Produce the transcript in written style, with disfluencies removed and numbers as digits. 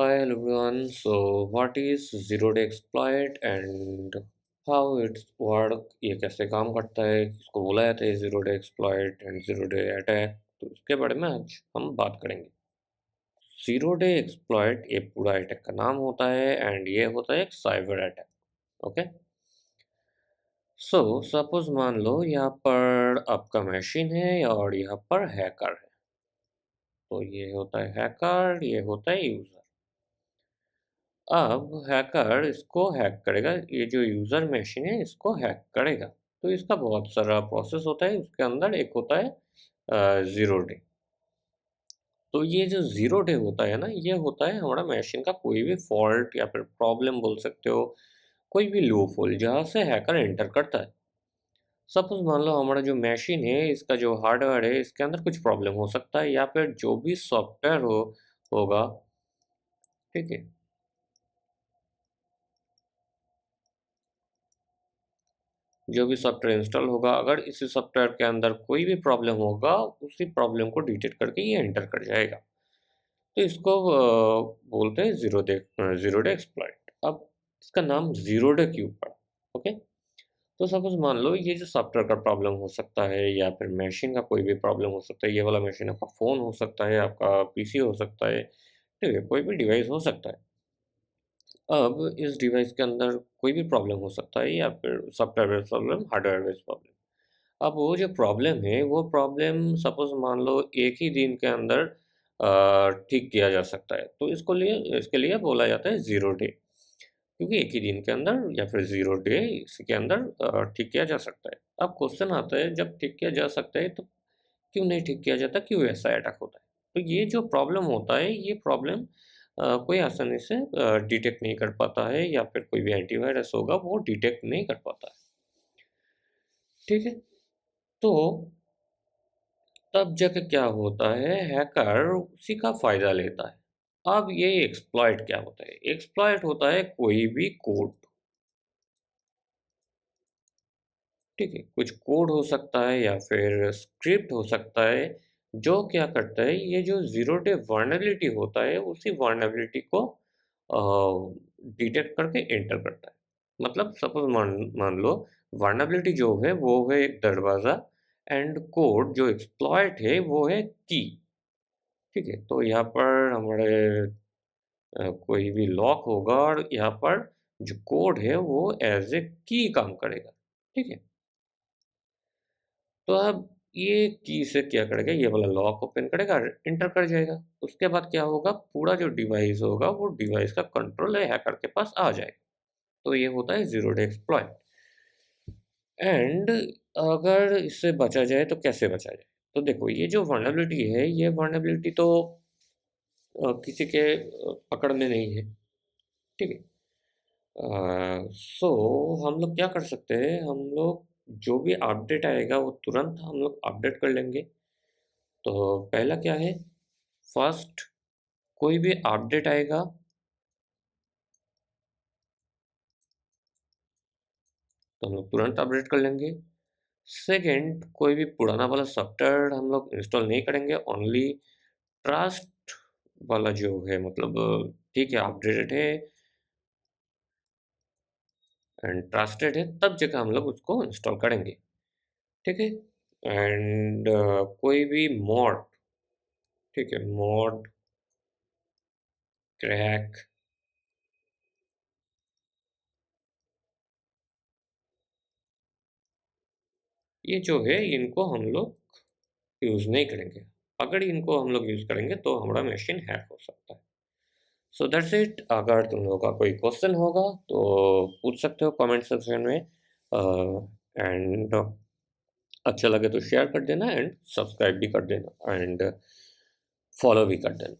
Hi hello everyone. So what is zero day exploit and how it work? ये कैसे काम करता है? इसको बोला जाता है zero day exploit and zero day attack. तो इसके बारे में आज हम बात करेंगे. Zero day exploit ये पूरा अटैक का नाम होता है एंड ये होता है एक cyber attack. Okay. So suppose मान लो यहाँ पर आपका मशीन है और यहाँ पर हैकर है. तो ये होता है हैकर, ये होता है यूजर. अब हैकर इसको हैक करेगा, ये जो यूज़र मशीन है इसको हैक करेगा. तो इसका बहुत सारा प्रोसेस होता है, उसके अंदर एक होता है ज़ीरो डे. तो ये जो ज़ीरो डे होता है ना, ये होता है हमारा मशीन का कोई भी फॉल्ट या फिर प्रॉब्लम बोल सकते हो, कोई भी लूप होल जहाँ से हैकर एंटर करता है. सपोज मान लो हमारा जो मशीन है इसका जो हार्डवेयर है इसके अंदर कुछ प्रॉब्लम हो सकता है या फिर जो भी सॉफ्टवेयर होगा. ठीक है. जो भी सॉफ्टवेयर इंस्टॉल होगा, अगर इसी सॉफ्टवेयर के अंदर कोई भी प्रॉब्लम होगा, उसी प्रॉब्लम को डिटेक्ट करके ये एंटर कर जाएगा. तो इसको बोलते हैं ज़ीरो डे एक्सप्लॉइट. अब इसका नाम ज़ीरो डे क्यों पड़ा? ओके. तो सपोज मान लो ये जो सॉफ्टवेयर का प्रॉब्लम हो सकता है या फिर मशीन का कोई भी प्रॉब्लम हो सकता है. ये वाला मशीन आपका फ़ोन हो सकता है, आपका पीसी हो सकता है, ठीक है, कोई भी डिवाइस हो सकता है. अब इस डिवाइस के अंदर कोई भी प्रॉब्लम हो सकता है या फिर software based problem, hardware based problem. अब वो जो प्रॉब्लम है, वो प्रॉब्लम सपोज़ मान लो एक ही दिन के अंदर ठीक किया जा सकता है. तो इसके लिए बोला जाता है ज़ीरो डे. क्योंकि एक ही दिन के अंदर या फिर ज़ीरो डे इसके अंदर ठीक किया जा सकता है. अब क्वेश्चन आता है, जब ठीक किया जा सकता है तो क्यों नहीं ठीक किया जाता? क्यों ऐसा अटैक होता है? तो ये जो प्रॉब्लम होता है, ये प्रॉब्लम कोई आसानी से डिटेक्ट नहीं कर पाता है या फिर कोई भी एंटीवायरस होगा, वो डिटेक्ट नहीं कर पाता है. ठीक है? तो तब जाके क्या होता है, हैकर उसी का फ़ायदा लेता है. अब ये एक्सप्लॉइट क्या होता है? एक्सप्लॉइट होता है कोई भी कोड. ठीक है? कुछ कोड हो सकता है या फिर स्क्रिप्ट हो सकता है, जो क्या करता है, ये जो ज़ीरो डे वल्नरेबिलिटी होता है, उसी वल्नरेबिलिटी को डिटेक्ट करके एंटर करता है. मतलब सपोज़ मान मान लो वल्नरेबिलिटी जो है, वो है एक दरवाज़ा एंड कोड जो एक्सप्लॉइट है, वो है की. ठीक है? तो यहाँ पर हमारे कोई भी लॉक होगा और यहाँ पर जो कोड है वो एज़ ए की काम करेगा. ठीक है? तो अब ये की से क्या करेगा, ये वाला लॉक ओपन करेगा और एंटर कर जाएगा. उसके बाद क्या होगा, पूरा जो डिवाइस होगा वो डिवाइस का कंट्रोल है हैकर के पास आ जाएगा. तो ये होता है ज़ीरो डे एक्सप्लॉइट. एंड अगर इससे बचा जाए तो कैसे बचा जाए? तो देखो, ये जो वल्नरेबिलिटी है, ये वल्नरेबिलिटी तो किसी के पकड़ में नहीं है. ठीक है? सो हम लोग क्या कर सकते हैं, हम लोग जो भी अपडेट आएगा वो तुरंत हम लोग अपडेट कर लेंगे. तो पहला क्या है, फर्स्ट कोई भी अपडेट आएगा तो हम लोग तुरंत अपडेट कर लेंगे. सेकंड, कोई भी पुराना वाला सॉफ्टवेयर हम लोग इंस्टॉल नहीं करेंगे. ओनली ट्रस्ट वाला जो है, मतलब ठीक है, अपडेटेड है एंड ट्रस्टेड है, तब जगह हम लोग उसको इंस्टॉल करेंगे. ठीक है? एंड कोई भी मॉड, ठीक है, मॉड, क्रैक, ये जो है इनको हम लोग यूज़ नहीं करेंगे. अगर इनको हम लोग यूज़ करेंगे तो हमारा मशीन हैक हो सकता है. So that's it. अगर तुम लोगों का कोई क्वेश्चन होगा तो पूछ सकते हो कमेंट सेक्शन में. एंड अच्छा लगे तो शेयर कर देना एंड सब्सक्राइब भी कर देना एंड फॉलो भी कर देना.